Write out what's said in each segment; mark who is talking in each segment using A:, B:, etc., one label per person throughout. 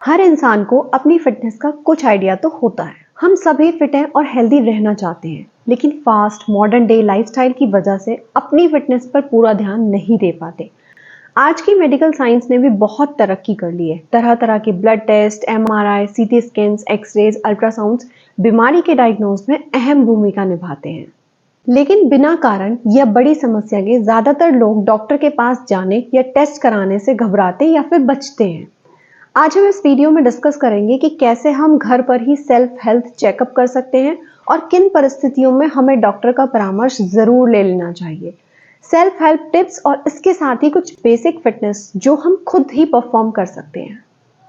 A: हर इंसान को अपनी फिटनेस का कुछ आइडिया तो होता है। हम सभी फिट हैं और हेल्दी रहना चाहते हैं, लेकिन फास्ट मॉडर्न डे लाइफस्टाइल की वजह से अपनी फिटनेस पर पूरा ध्यान नहीं दे पाते। आज की मेडिकल साइंस ने भी बहुत तरक्की कर ली है। तरह तरह के ब्लड टेस्ट, एमआरआई, सीटी स्कैन्स, एक्सरेज, अल्ट्रासाउंड्स बीमारी के डायग्नोज में अहम भूमिका निभाते हैं। लेकिन बिना कारण या बड़ी समस्या के ज्यादातर लोग डॉक्टर के पास जाने या टेस्ट कराने से घबराते या फिर बचते हैं। आज हम इस वीडियो में डिस्कस करेंगे कि कैसे हम घर पर ही सेल्फ हेल्थ चेकअप कर सकते हैं और किन परिस्थितियों में हमें डॉक्टर का परामर्श जरूर ले लेना चाहिए। सेल्फ हेल्प टिप्स और इसके साथ ही कुछ बेसिक फिटनेस जो हम खुद ही परफॉर्म कर सकते हैं।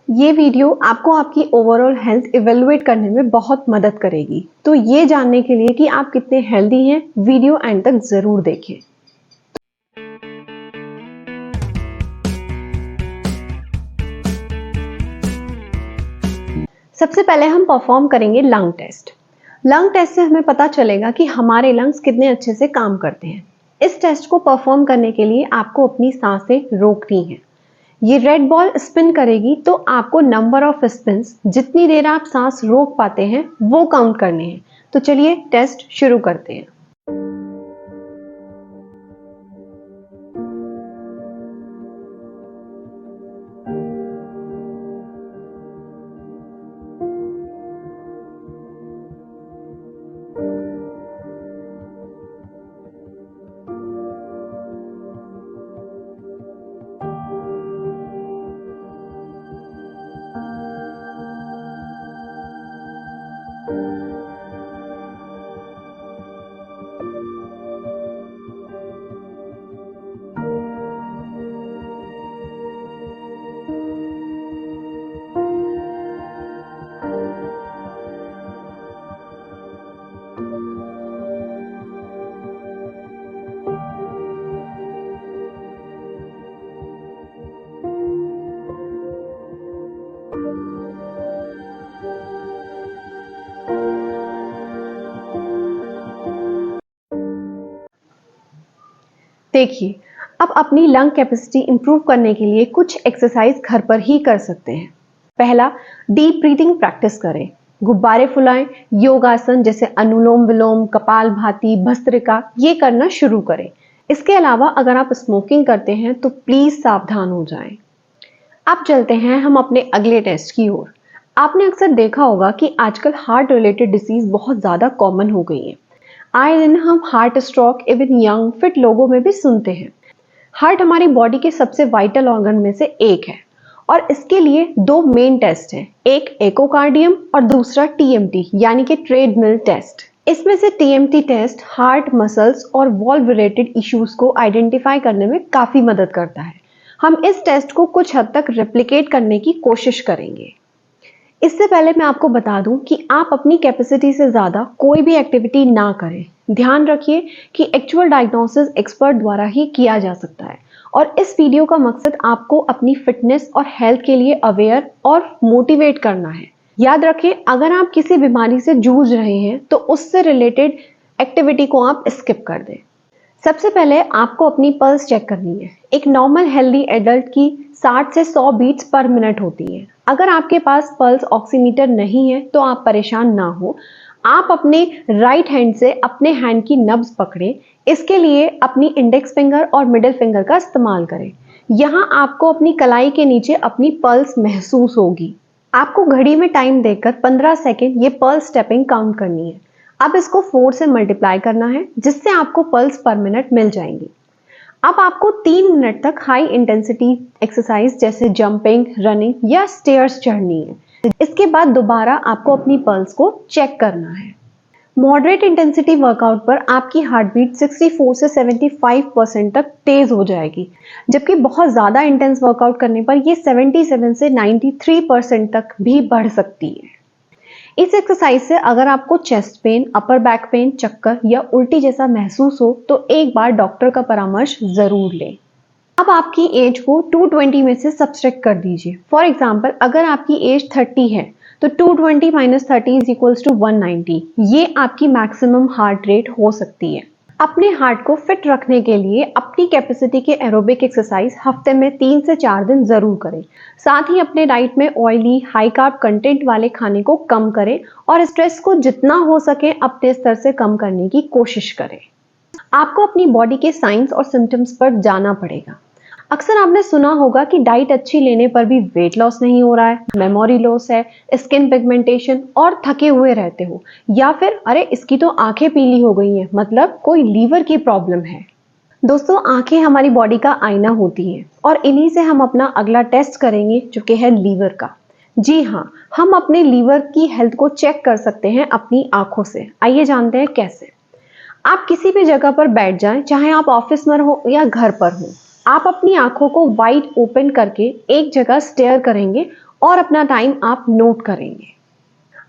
A: ये वीडियो आपको आपकी ओवरऑल हेल्थ इवेलुएट करने में बहुत मदद करेगी। तो ये जानने के लिए कि आप कितने हेल्दी हैं, वीडियो एंड तक जरूर देखें। सबसे पहले हम परफॉर्म करेंगे लंग टेस्ट। लंग टेस्ट से हमें पता चलेगा कि हमारे लंग्स कितने अच्छे से काम करते हैं। इस टेस्ट को परफॉर्म करने के लिए आपको अपनी सांसें रोकनी है। ये रेड बॉल स्पिन करेगी तो आपको नंबर ऑफ स्पिन्स, जितनी देर आप सांस रोक पाते हैं वो काउंट करने हैं। तो चलिए टेस्ट शुरू करते हैं। देखिए, अब अपनी लंग कैपेसिटी इंप्रूव करने के लिए कुछ एक्सरसाइज घर पर ही कर सकते हैं। पहला, डीप ब्रीथिंग प्रैक्टिस करें। गुब्बारे फुलाएं, योगासन जैसे अनुलोम विलोम, कपालभाति, भस्त्रिका ये करना शुरू करें। इसके अलावा अगर आप स्मोकिंग करते हैं तो प्लीज सावधान हो जाएं। अब चलते हैं हम अपने अगले टेस्ट की ओर। आपने अक्सर देखा होगा कि आजकल हार्ट रिलेटेड डिसीज बहुत ज्यादा कॉमन हो गई है। आए दिन हम heart stroke even young fit लोगों में भी सुनते हैं। हार्ट हमारी बॉडी के सबसे वाइटल ऑर्गन में से एक है और इसके लिए दो मेन टेस्ट हैं, एक एकोकार्डियम और दूसरा टीएमटी यानी कि ट्रेडमिल टेस्ट। इसमें से टीएमटी टेस्ट हार्ट मसल्स और वॉल्व रिलेटेड इश्यूज को आइडेंटिफाई करने में काफी मदद करता है। हम इस टेस्ट को कुछ हद तक रेप्लिकेट करने की कोशिश करेंगे। इससे पहले मैं आपको बता दूं कि आप अपनी कैपेसिटी से ज्यादा कोई भी एक्टिविटी ना करें। ध्यान रखिए कि एक्चुअल डायग्नोसिस एक्सपर्ट द्वारा ही किया जा सकता है और इस वीडियो का मकसद आपको अपनी फिटनेस और हेल्थ के लिए अवेयर और मोटिवेट करना है। याद रखें, अगर आप किसी बीमारी से जूझ रहे हैं तो उससे रिलेटेड एक्टिविटी को आप स्किप कर दें। सबसे पहले आपको अपनी पल्स चेक करनी है। एक नॉर्मल हेल्दी एडल्ट की 60 से 100 बीट्स पर मिनट होती है। अगर आपके पास पल्स ऑक्सीमीटर नहीं है तो आप परेशान ना हो। आप अपने राइट हैंड से अपने हैंड की नब्ज पकड़ें। इसके लिए अपनी इंडेक्स फिंगर और मिडिल फिंगर का इस्तेमाल करें। यहाँ आपको अपनी कलाई के नीचे अपनी पल्स महसूस होगी। आपको घड़ी में टाइम देकर 15 सेकेंड ये पल्स स्टेपिंग काउंट करनी है। अब इसको 4 से मल्टीप्लाई करना है जिससे आपको पल्स पर मिनट मिल जाएंगी। अब आपको 3 मिनट तक हाई इंटेंसिटी एक्सरसाइज जैसे जंपिंग, रनिंग या स्टेयर्स चढ़नी है। इसके बाद दोबारा आपको अपनी पल्स को चेक करना है। मॉडरेट इंटेंसिटी वर्कआउट पर आपकी हार्ट बीट 64 से 75% तक तेज हो जाएगी, जबकि बहुत ज्यादा इंटेंस वर्कआउट करने पर ये 77 से 93% तक भी बढ़ सकती है। इस एक्सरसाइज से अगर आपको chest pain, upper back pain, चक्कर या उल्टी जैसा महसूस हो तो एक बार डॉक्टर का परामर्श जरूर लें। अब आपकी एज को 220 में से सब्सट्रैक्ट कर दीजिए। फॉर एग्जाम्पल, अगर आपकी एज 30 है तो 220 - 30 = 190। ये आपकी मैक्सिमम हार्ट रेट हो सकती है। अपने हार्ट को फिट रखने के लिए अपनी कैपेसिटी के एरोबिक एक्सरसाइज हफ्ते में 3 से 4 दिन जरूर करें। साथ ही अपने डाइट में ऑयली हाई कार्ब कंटेंट वाले खाने को कम करें और स्ट्रेस को जितना हो सके अपने स्तर से कम करने की कोशिश करें। आपको अपनी बॉडी के साइंस और सिम्टम्स पर जाना पड़ेगा। अक्सर आपने सुना होगा कि डाइट अच्छी लेने पर भी वेट लॉस नहीं हो रहा है, मेमोरी लॉस है, स्किन पिगमेंटेशन और थके हुए रहते हो, या फिर अरे इसकी तो आंखें पीली हो गई हैं, मतलब कोई लीवर की प्रॉब्लम है। दोस्तों, आंखें हमारी बॉडी का आईना होती हैं और इन्हीं से हम अपना अगला टेस्ट करेंगे जो कि है लीवर का। जी हाँ, हम अपने लीवर की हेल्थ को चेक कर सकते हैं अपनी आंखों से। आइए जानते हैं कैसे। आप किसी भी जगह पर बैठ जाएं, चाहे आप ऑफिस में हो या घर पर हो। आप अपनी आंखों को वाइड ओपन करके एक जगह स्टेयर करेंगे और अपना टाइम आप नोट करेंगे।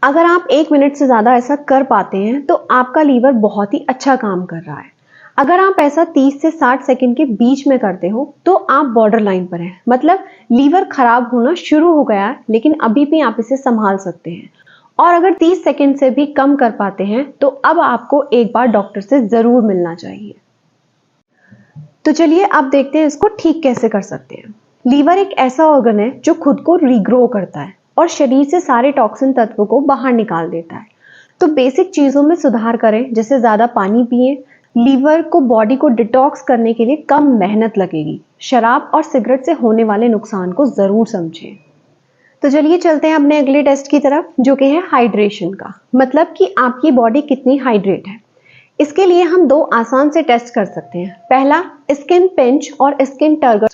A: अगर आप 1 मिनट से ज़्यादा ऐसा कर पाते हैं तो आपका लीवर बहुत ही अच्छा काम कर रहा है। अगर आप ऐसा 30 से 60 सेकंड के बीच में करते हो तो आप बॉर्डर लाइन पर हैं, मतलब लीवर खराब होना शुरू हो गया है, लेकिन अभी भी आप इसे संभाल सकते हैं। और अगर 30 सेकंड से भी कम कर पाते हैं तो अब आपको एक बार डॉक्टर से ज़रूर मिलना चाहिए। तो चलिए अब देखते हैं इसको ठीक कैसे कर सकते हैं। लीवर एक ऐसा ऑर्गन है जो खुद को रीग्रो करता है और शरीर से सारे टॉक्सिन तत्वों को बाहर निकाल देता है। तो बेसिक चीज़ों में सुधार करें, जैसे ज़्यादा पानी पिए। लीवर को बॉडी को डिटॉक्स करने के लिए कम मेहनत लगेगी। शराब और सिगरेट से होने वाले नुकसान को ज़रूर समझें। तो चलिए चलते हैं अपने अगले टेस्ट की तरफ, जो कि है हाइड्रेशन का, मतलब कि आपकी बॉडी कितनी हाइड्रेट है। इसके लिए हम 2 आसान से टेस्ट कर सकते हैं। पहला, स्किन पिंच और स्किन टर्गर।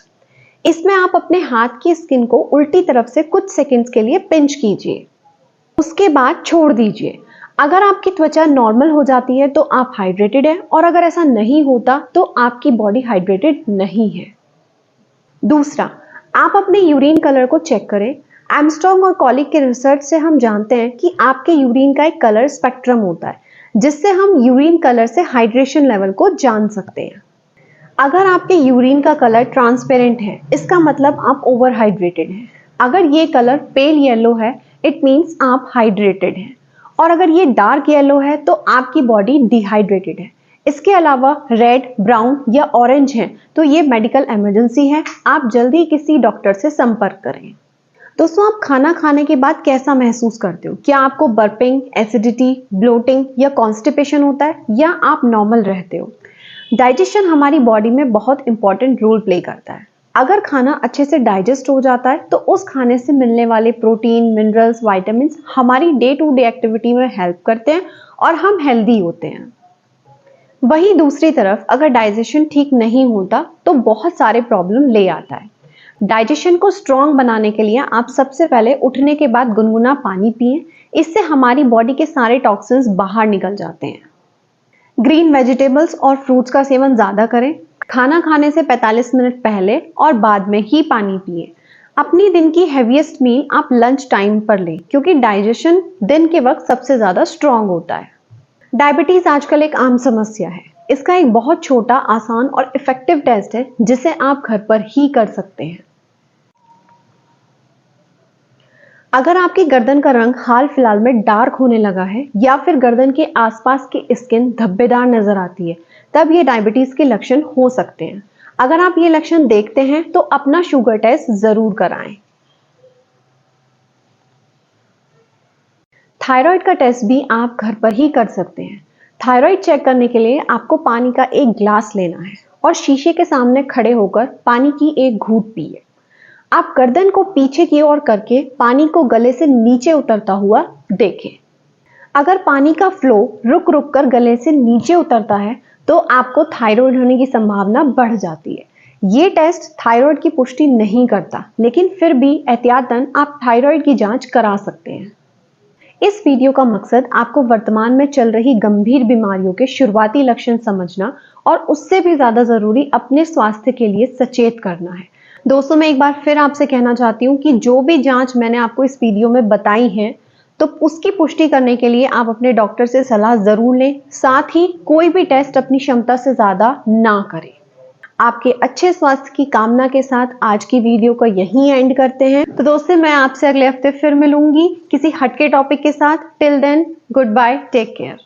A: इसमें आप अपने हाथ की स्किन को उल्टी तरफ से कुछ सेकंड्स के लिए पिंच कीजिए, उसके बाद छोड़ दीजिए। अगर आपकी त्वचा नॉर्मल हो जाती है तो आप हाइड्रेटेड हैं, और अगर ऐसा नहीं होता तो आपकी बॉडी हाइड्रेटेड नहीं है। दूसरा, आप अपने यूरिन कलर को चेक करें। आर्मस्ट्रांग और कॉलिक के रिसर्च से हम जानते हैं कि आपके यूरिन का एक कलर स्पेक्ट्रम होता है, जिससे हम यूरिन कलर से हाइड्रेशन लेवल को जान सकते हैं। अगर आपके यूरिन का कलर ट्रांसपेरेंट है, इसका मतलब आप ओवर हाइड्रेटेड हैं। अगर ये कलर पेल येलो है, इट मीन्स आप हाइड्रेटेड हैं। और अगर ये डार्क येलो है तो आपकी बॉडी डिहाइड्रेटेड है। इसके अलावा रेड, ब्राउन या ऑरेंज है तो ये मेडिकल इमरजेंसी है। आप जल्दी किसी डॉक्टर से संपर्क करें। दोस्तों, आप खाना खाने के बाद कैसा महसूस करते हो? क्या आपको बर्पिंग, एसिडिटी, ब्लोटिंग या कॉन्स्टिपेशन होता है, या आप नॉर्मल रहते हो? डाइजेशन हमारी बॉडी में बहुत इंपॉर्टेंट रोल प्ले करता है। अगर खाना अच्छे से डाइजेस्ट हो जाता है तो उस खाने से मिलने वाले प्रोटीन, मिनरल्स, विटामिन हमारी डे टू डे एक्टिविटी में हेल्प करते हैं और हम हेल्दी होते हैं। वहीं दूसरी तरफ अगर डाइजेशन ठीक नहीं होता तो बहुत सारे प्रॉब्लम ले आता है। डाइजेशन को स्ट्रॉन्ग बनाने के लिए आप सबसे पहले उठने के बाद गुनगुना पानी पिएं। इससे हमारी बॉडी के सारे टॉक्सिन्स बाहर निकल जाते हैं। ग्रीन वेजिटेबल्स और फ्रूट्स का सेवन ज़्यादा करें। खाना खाने से 45 मिनट पहले और बाद में ही पानी पिए। अपनी दिन की हैवीएस्ट मील आप लंच टाइम पर लें, क्योंकि डाइजेशन दिन के वक्त सबसे ज़्यादा स्ट्रॉन्ग होता है। डायबिटीज़ आजकल एक आम समस्या है। इसका एक बहुत छोटा, आसान और इफेक्टिव टेस्ट है जिसे आप घर पर ही कर सकते हैं। अगर आपकी गर्दन का रंग हाल फिलहाल में डार्क होने लगा है, या फिर गर्दन के आसपास की स्किन धब्बेदार नजर आती है, तब ये डायबिटीज के लक्षण हो सकते हैं। अगर आप ये लक्षण देखते हैं तो अपना शुगर टेस्ट जरूर कराएं। थायराइड का टेस्ट भी आप घर पर ही कर सकते हैं। थायराइड चेक करने के लिए आपको पानी का एक ग्लास लेना है और शीशे के सामने खड़े होकर पानी की एक घूंट पिए। आप गर्दन को पीछे की ओर करके पानी को गले से नीचे उतरता हुआ देखें। अगर पानी का फ्लो रुक रुक कर गले से नीचे उतरता है तो आपको थायराइड होने की संभावना बढ़ जाती है। ये टेस्ट थायराइड की पुष्टि नहीं करता, लेकिन फिर भी एहतियातन आप थायराइड की जांच करा सकते हैं। इस वीडियो का मकसद आपको वर्तमान में चल रही गंभीर बीमारियों के शुरुआती लक्षण समझना और उससे भी ज्यादा जरूरी अपने स्वास्थ्य के लिए सचेत करना है। दोस्तों, मैं एक बार फिर आपसे कहना चाहती हूँ कि जो भी जांच मैंने आपको इस वीडियो में बताई है तो उसकी पुष्टि करने के लिए आप अपने डॉक्टर से सलाह जरूर लें। साथ ही कोई भी टेस्ट अपनी क्षमता से ज्यादा ना करें। आपके अच्छे स्वास्थ्य की कामना के साथ आज की वीडियो को यहीं एंड करते हैं। तो दोस्तों, मैं आपसे अगले हफ्ते फिर मिलूंगी किसी हटके टॉपिक के साथ। Till then, goodbye, take care.